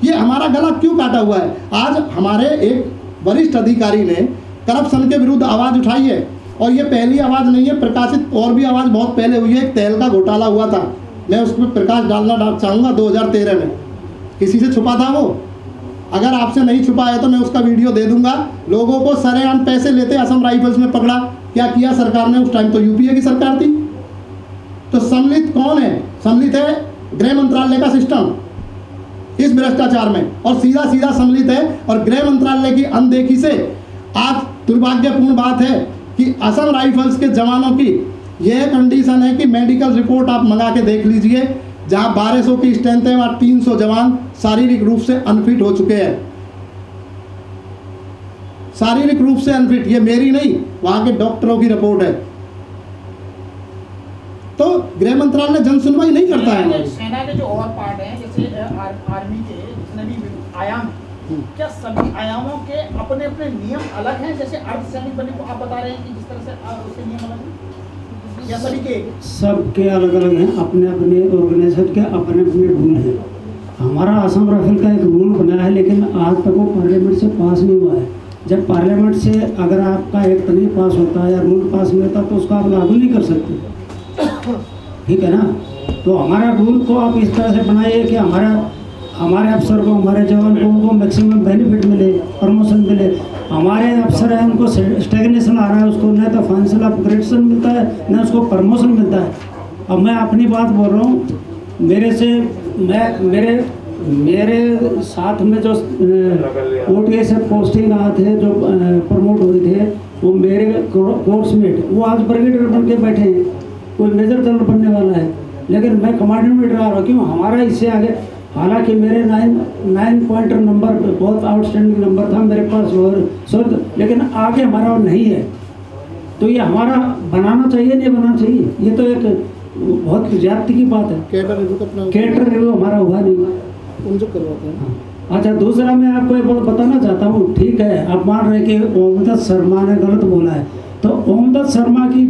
ये हमारा गला क्यों काटा हुआ है? आज हमारे एक वरिष्ठ अधिकारी ने करप्शन के विरुद्ध आवाज़ उठाई है, और ये पहली आवाज़ नहीं है, प्रकाशित और भी आवाज़ बहुत पहले हुई है। एक तेल का घोटाला हुआ था, मैं उस पर प्रकाश डालना चाहूँगा। 2013 में किसी से छुपा था वो, अगर आपसे नहीं छुपा है तो मैं उसका वीडियो दे दूंगा। लोगों को सरेआम पैसे लेते असम राइफल्स में पकड़ा। क्या किया सरकार ने उस टाइम? तो यूपीए की सरकार थी। तो सम्मिलित कौन है? सम्मिलित है गृह मंत्रालय का सिस्टम इस भ्रष्टाचार में, और सीधा सीधा सम्मिलित है। और गृह मंत्रालय की अनदेखी से आज दुर्भाग्यपूर्ण बात है कि असम राइफल्स के जवानों की यह कंडीशन है कि मेडिकल रिपोर्ट आप मंगा के देख लीजिए, जहां 1200 की स्ट्रेंथ है वहां 300 जवान शारीरिक रूप से अनफिट हो चुके हैं। शारीरिक रूप से अनफिट, ये मेरी नहीं, वहां के डॉक्टरों की रिपोर्ट है। तो गृह मंत्रालय जन सुनवाई नहीं करता है। सेना के जो और पार्ट हैं, जैसे आर्मी के जितने भी आयाम, क्या सभी आयामों के अपने अपने नियम अलग हैं? जैसे अर्धसैनिक बने को आप बता रहे हैं कि जिस तरह से उसके नियम अलग हैं, या सभी के? सबके अलग अलग हैं, अपने अपने ऑर्गेनाइजेशन के अपने अपने रूल हैं। हमारा असम राइफल का एक रूल बना है, लेकिन आज तक वो पार्लियामेंट से पास नहीं हुआ है। जब पार्लियामेंट से अगर आपका एक नहीं पास होता है या रूल पास नहीं होता तो उसका आप लागू नहीं कर सकते, ठीक है ना? तो हमारा रूल को आप इस तरह से बनाइए कि हमारे अफसर को, हमारे जवान को उनको मैक्सिमम बेनिफिट मिले, प्रमोशन मिले। हमारे अफसर हैं उनको स्टेगनेशन आ रहा है, उसको न तो फाइनेंशियल अपग्रेडेशन मिलता है न उसको प्रमोशन मिलता है। अब मैं अपनी बात बोल रहा हूँ, मेरे से मैं मेरे साथ में जो OTA से पोस्टिंग आए थे, जो प्रमोट हुए थे, वो मेरे कोर्समेट वो आज ब्रिगेडियर बन के बैठे हैं, कोई मेजर जनरल बनने वाला है, लेकिन मैं कमांडेंट में डरा रहा क्यों? हमारा इससे आगे, हालांकि मेरे 9 पॉइंटर नंबर बहुत आउटस्टैंडिंग नंबर था मेरे पास और सर, लेकिन आगे हमारा नहीं है। तो ये हमारा बनाना चाहिए, नहीं बनाना चाहिए? ये तो एक बहुत ज्यादती की बात है। कैडर रिव्यू अपना कैडर रिव्यू हमारा हुआ नहीं। उनसे करवाते हैं। अच्छा, दूसरा मैं आपको एक बात बताना चाहता हूँ। ठीक है, आप मान रहे कि ओमदत्त शर्मा ने गलत बोला है, तो ओमदत्त शर्मा की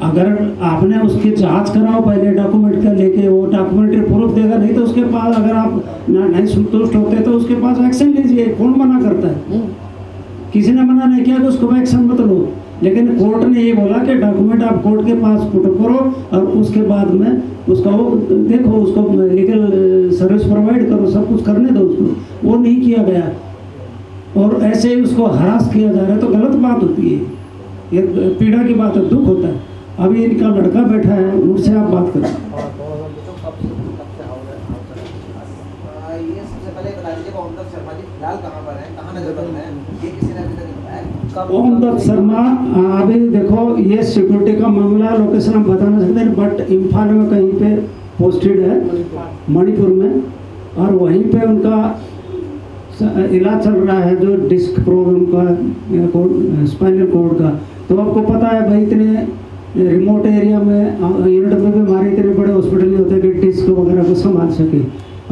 अगर आपने उसकी जांच कराओ पहले डॉक्यूमेंट का लेके, वो डॉक्यूमेंट्री प्रूफ देगा, नहीं तो उसके पास अगर आप नहीं संतुष्ट होते तो उसके पास एक्शन लीजिए। कौन मना करता है? किसी ने मना नहीं किया कि उसको एक्शन मत लो, लेकिन कोर्ट ने ये बोला कि डॉक्यूमेंट आप कोर्ट के पास पुट करो और उसके बाद में उसका वो देखो, उसको लीगल सर्विस प्रोवाइड करो, सब कुछ करने दो उसको। वो नहीं किया गया और ऐसे ही उसको हरास किया जा रहा है, तो गलत बात होती है, ये पीड़ा की बात है, दुख होता है। अभी इनका लड़का बैठा है, उनसे आप बात करें। ये सबसे पहले बता दीजिए कि ओमदत्त शर्मा जी फिलहाल कहाँ पर हैं, कहाँ नजर बंद हैं, ये किसी ने अभी तक नहीं बताया। ओमदत्त शर्मा अभी देखो, ये सिक्योरिटी का मामला, लोकेशन हम बता नहीं सकते, बट इम्फाल में कहीं पे पोस्टेड है, मणिपुर में, और वहीं पे उनका इलाज चल रहा है, जो डिस्क प्रॉब्लम का, स्पाइनल कॉर्ड का। तो आपको पता है भाई, इतने रिमोट एरिया में यूनिट में बीमारी, इतने बड़े हॉस्पिटल नहीं होते कि डिस्क वगैरह को संभाल सके।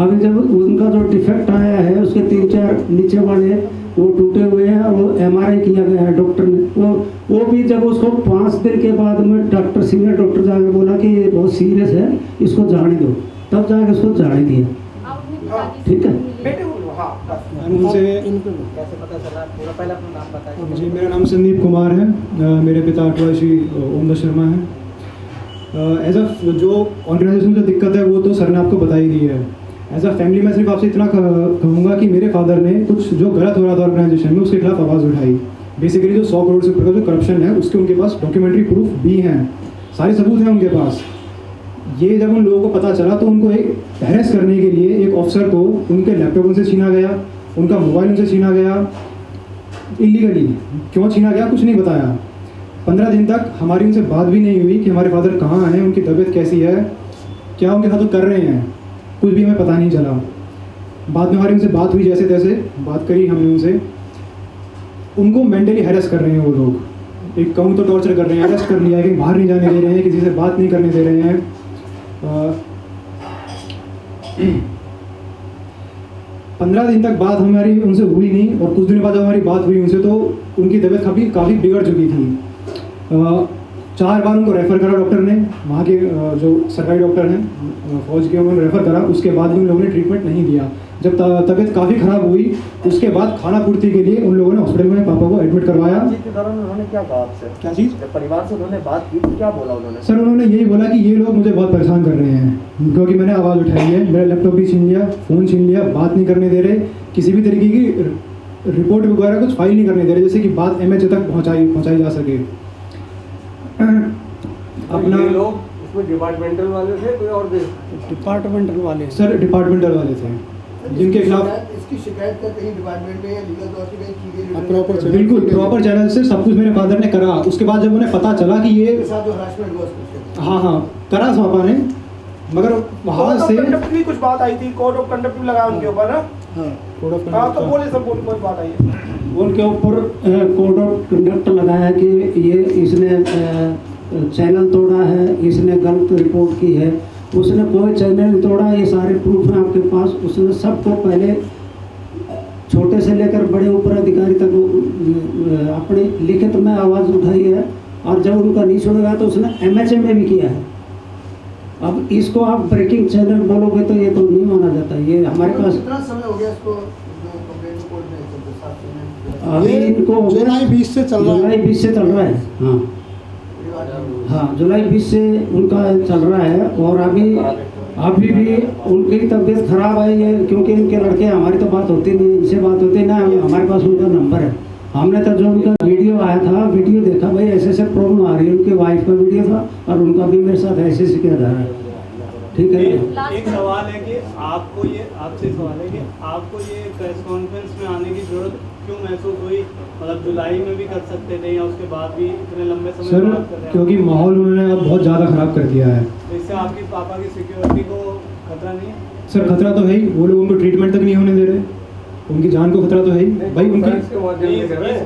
अभी जब उनका जो डिफेक्ट आया है, उसके 3-4 नीचे वाले वो टूटे हुए हैं, और वो MRI किया गया है डॉक्टर ने। वो भी जब उसको 5 दिन के बाद में डॉक्टर, सीनियर डॉक्टर जाकर बोला कि ये बहुत सीरियस है, इसको जाने दो, तब जाके उसको जाने दिया। आप अपने पिताजी से ठीक है। मिले? उनसे कैसे पता चला? पूरा पहले अपना नाम बताइए। जी, मेरा नाम संदीप कुमार है। मेरे पिता अटवाशी ओमदत्त शर्मा हैं। एज अ जो ऑर्गेनाइजेशन में जो दिक्कत है वो तो सर ने आपको बता ही दी है। एज अ फैमिली मैं सिर्फ आपसे इतना कहूँगा कि मेरे फादर ने कुछ जो गलत हो रहा था ऑर्गेनाइजेशन में, उसके खिलाफ आवाज़ उठाई। बेसिकली जो 100 करोड़ से ऊपर का जो करप्शन है, उसके उनके पास डॉक्यूमेंट्री प्रूफ भी हैं, सारे सबूत हैं उनके पास। ये जब उन लोगों को पता चला तो उनको एक हैरेस करने के लिए एक ऑफिसर को उनके लैपटॉप उनसे छीना गया, उनका मोबाइल उनसे छीना गया, इलीगली। क्यों छीना गया कुछ नहीं बताया। 15 दिन तक हमारी उनसे बात भी नहीं हुई कि हमारे फादर कहाँ हैं, उनकी तबीयत कैसी है, क्या उनके साथ वो कर रहे हैं, कुछ भी हमें पता नहीं चला। बाद में हमारी उनसे बात हुई, जैसे तैसे बात करी हमने उनसे। उनको मेंटली हैरेस कर रहे हैं वो लोग, एक कहूँ तो टॉर्चर कर रहे हैं, अरेस्ट कर लिया है, कहीं बाहर नहीं जाने दे रहे हैं, किसी से बात नहीं करने दे रहे हैं। 15 दिन तक बात हमारी उनसे हुई नहीं, और कुछ दिन बाद जब हमारी बात हुई उनसे तो उनकी तबीयत काफ़ी बिगड़ चुकी थी। 4 बार उनको रेफ़र करा डॉक्टर ने, वहाँ के जो सरकारी डॉक्टर हैं फौज के, उन्होंने रेफ़र करा। उसके बाद भी उन लोगों ने ट्रीटमेंट नहीं दिया। जब तबीयत काफ़ी ख़राब हुई, उसके बाद खाना पूर्ति के लिए उन लोगों ने हॉस्पिटल में पापा को एडमिट करवाया। के दौरान उन्होंने क्या कहा आपसे? क्या चीज़? जब परिवार से उन्होंने बात की तो क्या बोला उन्होंने? सर उन्होंने यही बोला कि ये लोग मुझे बहुत परेशान कर रहे हैं, क्योंकि मैंने आवाज़ उठाई है, मेरा लैपटॉप भी छीन लिया, फ़ोन छीन लिया, बात नहीं करने दे रहे, किसी भी तरीके की रिपोर्ट वगैरह कुछ फाइल नहीं करने दे रहे, जैसे कि बात MHA तक पहुँचाई जा सके। अपना लोग उसमें डिपार्टमेंटल वाले थे, कोई और थे? डिपार्टमेंटल वाले सर डिपार्टमेंटल वाले थे, जिनके खिलाफ इसकी शिकायत का कहीं डिपार्टमेंट में या लीगल तौर से कहीं की गई? प्रॉपर बिल्कुल प्रॉपर चैनल से सब कुछ मेरे फादर ने करा। उसके बाद जब उन्हें पता चला कि ये के साथ जो हरासमेंट हुआ उसको हाँ करा पापा ने, मगर वहाँ से की कुछ बात आई थी, कोड ऑफ कंडक्ट भी लगा उनके ऊपर ना। हाँ तो बोले सब कोई बात आई है उनके ऊपर कोड ऑफ कंडक्ट लगाया कि ये इसने चैनल तोड़ा है, इसने गलत रिपोर्ट की है। उसने कोई चैनल नहीं तोड़ा, ये सारे प्रूफ हैं आपके पास। उसने सबको पहले छोटे से लेकर बड़े ऊपर अधिकारी तक अपनी लिखित में आवाज़ उठाई है, और जब उनका नहीं सुनेगा तो उसने MHA में भी किया है। अब इसको आप ब्रेकिंग चैनल बोलोगे तो ये तो नहीं माना जाता। ये हमारे पास कितना समय हो गया इसको कंप्लेंट को कोर्ट में? अभी इनको जुलाई 20 से चल रहा है। जुलाई 20 से चल रहा है। हाँ जुलाई 20 से उनका चल रहा है, और अभी भी उनकी तबीयत खराब है ये, क्योंकि इनके लड़के, हमारी तो बात होती नहीं, इनसे बात होती ना, हमारे पास उनका नंबर है। हमने तो जो उनका वीडियो आया था, वीडियो देखा, भाई ऐसे प्रॉब्लम आ रही है, उनके वाइफ का वीडियो था और उनका भी मेरे साथ ऐसे किया जा रहा है। ठीक है एक सवाल है कि आपको ये आपसे सवाल है कि आपको ये प्रेस कॉन्फ्रेंस में आने की जरूरत क्यों महसूस हुई? मतलब जुलाई में भी कर सकते थे या उसके बाद भी इतने लंबे समय सर बाद कर रहे हैं? क्योंकि माहौल उन्होंने अब बहुत ज़्यादा ख़राब कर दिया है। तो इससे आपके पापा की सिक्योरिटी को खतरा नहीं है? सर खतरा तो है ही, वो लोग उनको ट्रीटमेंट तक नहीं होने दे रहे, उनकी जान को खतरा तो है ही भाई। उनकी कॉन्फ्रेंस के माध्यम से कर रहे हैं।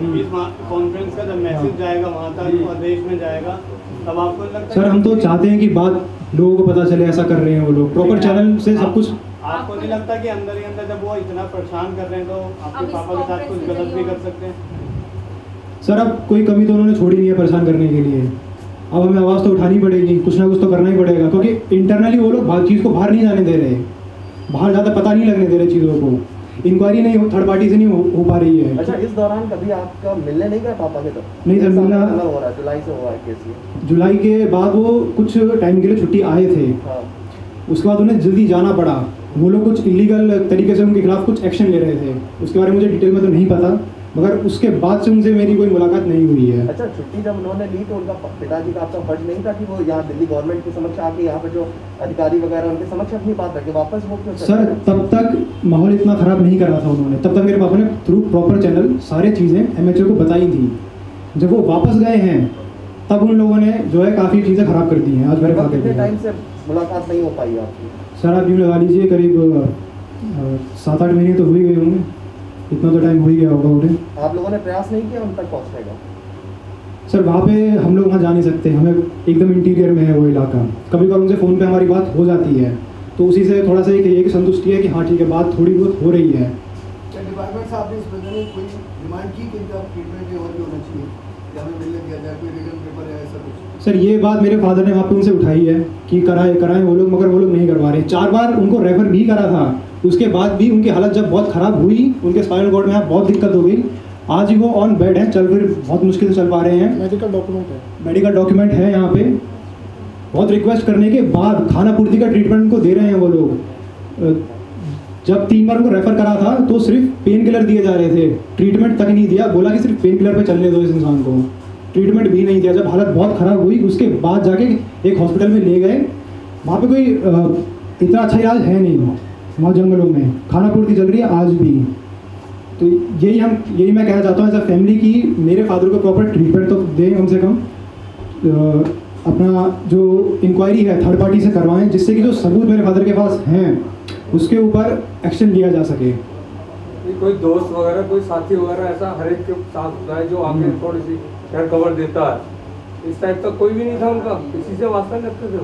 कॉन्फ्रेंस का जब मैसेज जाएगा वहाँ तक और देश में जाएगा तब आपको लगता है सर हम तो चाहते हैं कि बात लोगों को पता चले, ऐसा कर रहे हैं वो लोग, प्रॉपर चैनल से सब कुछ। आपको नहीं लगता कि अंदर ही अंदर जब वो इतना परेशान कर रहे हैं तो आपके अब इस पापा के साथ कुछ कॉन्फ्रेंस गलत के भी कर जरिए सकते हैं? सर अब कोई कमी तो उन्होंने छोड़ी नहीं है परेशान करने के लिए, अब हमें आवाज़ तो उठानी पड़ेगी, कुछ ना कुछ तो करना ही पड़ेगा, क्योंकि इंटरनली वो लोग चीज़ को बाहर नहीं जाने दे रहे, बाहर ज़्यादा पता नहीं लगने दे रहे चीज़ों को, इंक्वायरी नहीं थर्ड पार्टी से नहीं हो पा रही है। अच्छा, इस दौरान कभी आपका मिलने नहीं गया पापा के तरफ? नहीं सर, मिलना हो रहा है, जुलाई से हुआ है केस ये। जुलाई के बाद वो कुछ टाइम के लिए छुट्टी आए थे, हाँ। उसके बाद उन्हें जल्दी जाना पड़ा, वो लोग कुछ इलीगल तरीके से उनके खिलाफ कुछ एक्शन ले रहे थे, उसके बारे में मुझे डिटेल में तो नहीं पता, मगर उसके बाद से उनसे मेरी कोई मुलाकात नहीं हुई है। अच्छा, छुट्टी जब उन्होंने ली तो उनका पिताजी का आपका फर्ज नहीं था कि वो यहाँ दिल्ली गवर्नमेंट के समक्ष आके यहाँ पे जो अधिकारी वगैरह उनके समक्ष अपनी बात रखे, वापस वो क्यों चले सर गए? तब तक माहौल इतना ख़राब नहीं कर रहा था उन्होंने, तब तक मेरे पापा ने थ्रू प्रॉपर चैनल सारी चीज़ें MHO को बताई थी। जब वो वापस गए हैं तब उन लोगों ने जो है काफ़ी चीज़ें ख़राब कर दी हैं। आज मेरे लगभग पापा कितने के टाइम से मुलाकात नहीं हो पाई आपकी? सर आप यूँ लगा लीजिए करीब 7-8 महीने तो हो ही गए होंगे, इतना तो टाइम हो ही गया होगा उन्हें। आप लोगों ने प्रयास नहीं किया उन तक पहुँचने का? सर वहाँ पे हम लोग वहाँ जा नहीं सकते, हमें एकदम इंटीरियर में है वो इलाका, कभी कभार उनसे फ़ोन पे हमारी बात हो जाती है, तो उसी से थोड़ा सा एक संतुष्टि है कि हाँ ठीक है बात थोड़ी बहुत हो रही है। डिपार्टमेंट साहब ने इस बंदे ने कोई डिमांड की कि इनका ट्रीटमेंट और भी होना चाहिए, या हमें मिलने दिया जाए, कोई रिटर्न पेपर या ऐसा कुछ? सर ये बात मेरे फादर ने वहाँ पे उनसे उठाई है कि कराएं वो लोग, मगर वो लोग नहीं करवा रहे। 4 बार उनको रेफर भी करा था, उसके बाद भी उनकी हालत जब बहुत ख़राब हुई, उनके स्पाइनल कॉर्ड में यहाँ बहुत दिक्कत हो गई, आज ही वो ऑन बेड है, चल फिर बहुत मुश्किल से चल पा रहे हैं। मेडिकल डॉक्यूमेंट है यहाँ पे, बहुत रिक्वेस्ट करने के बाद खाना पूर्ति का ट्रीटमेंट उनको दे रहे हैं वो लोग। जब 3 बार उनको रेफर करा था तो सिर्फ पेन किलर दिए जा रहे थे, ट्रीटमेंट तक नहीं दिया, बोला कि सिर्फ पेन किलर पे चलने दो इस इंसान को, ट्रीटमेंट भी नहीं दिया। जब हालत बहुत ख़राब हुई उसके बाद जाके एक हॉस्पिटल में ले गए, वहाँ पे कोई इतना अच्छा इलाज है नहीं, वहाँ जंगलों में खाना पूर्ति चल रही है आज भी। तो यही मैं कहना चाहता हूँ एज अ फैमिली की मेरे फादर को प्रॉपर ट्रीटमेंट तो दें, कम से कम अपना जो इंक्वायरी है थर्ड पार्टी से करवाएं, जिससे कि जो सबूत मेरे फादर के पास हैं उसके ऊपर एक्शन लिया जा सके। कोई दोस्त वगैरह, कोई साथी वगैरह ऐसा हर एक के साथ होता है जो आगे थोड़ी सी हेयर कवर देता है, इस टाइप का कोई भी नहीं था उनका, किसी से वास्ता नहीं रखते थे।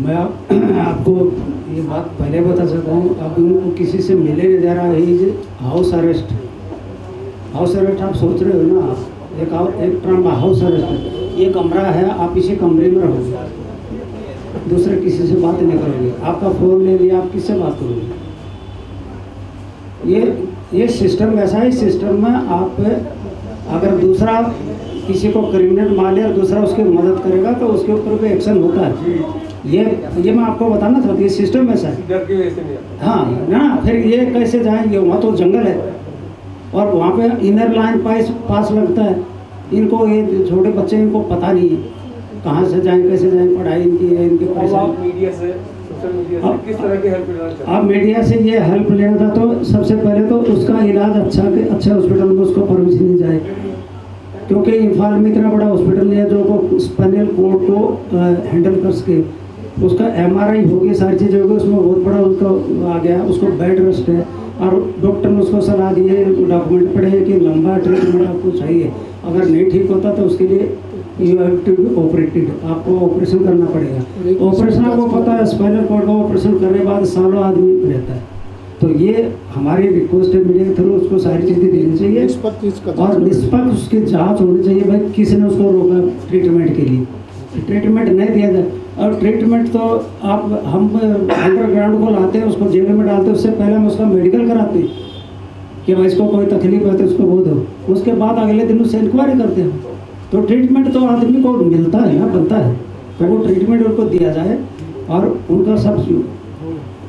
मैं आपको ये बात पहले बता सकता हूँ, अब उनको किसी से मिले नहीं दे रहा है। हाउस अरेस्ट आप सोच रहे हो ना, एक टर्म हाउस अरेस्ट है, ये कमरा है, आप इसी कमरे में रहोगे, दूसरे किसी से बात नहीं करोगे, आपका फ़ोन ले लिया, आप किससे बात करोगे? ये सिस्टम ऐसा है, इस सिस्टम में आप अगर दूसरा किसी को क्रिमिनल माने और दूसरा उसकी मदद करेगा तो उसके ऊपर भी एक्शन होता है। ये मैं आपको बताना चाहता हूँ, ये सिस्टम ऐसा है। डर की वजह से नहीं। हाँ ना, फिर ये कैसे जाएंगे, वहाँ तो जंगल है और वहाँ पे इनर लाइन पास लगता है, इनको ये छोटे बच्चे इनको पता नहीं है कहाँ से जाएं कैसे जाएं, पढ़ाई इनकी है, इनकी परेशानी। मीडिया से, सोशल मीडिया से किस तरह की हेल्प लेना चाहते हैं? आप मीडिया से ये हेल्प लेना था तो सबसे पहले तो उसका इलाज अच्छा हॉस्पिटल में उसको परमिशन दी जाए, क्योंकि इम्फाल में इतना बड़ा हॉस्पिटल नहीं है जो स्पाइनल कॉर्ड को हैंडल कर सके। उसका MRI होगी, सारी चीज़ें होगी, उसमें बहुत बड़ा उसका आ गया, उसको बेड रेस्ट है और डॉक्टर ने उसको सलाह दी है, डॉक्यूमेंट पढ़े कि लंबा ट्रीटमेंट आपको चाहिए, अगर नहीं ठीक होता तो उसके लिए you have to be operated, आपको ऑपरेशन करना पड़ेगा। ऑपरेशन आपको पता है, स्पाइनल कॉर्ड का ऑपरेशन करने के बाद सालों आदमी रहता है। तो ये हमारी रिक्वेस्ट है मीडिया के थ्रू, उसको सारी चीज़ें देनी चाहिए और निष्पक्ष उसकी जांच होनी चाहिए। भाई किसी ने उसको रोका ट्रीटमेंट के लिए, ट्रीटमेंट नहीं दिया जाए, और ट्रीटमेंट तो हम अंडरग्राउंड को लाते हैं, उसको जेल में डालते हैं, उससे पहले हम उसका मेडिकल कराते हैं कि भाई इसको कोई तकलीफ है तो उसको वो दो, उसके बाद अगले दिन उससे इंक्वायरी करते हैं। तो ट्रीटमेंट तो आदमी को मिलता है ना, बनता है, तो वो ट्रीटमेंट उनको दिया जाए और उनका सब।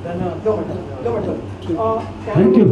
धन्यवाद। Thank you.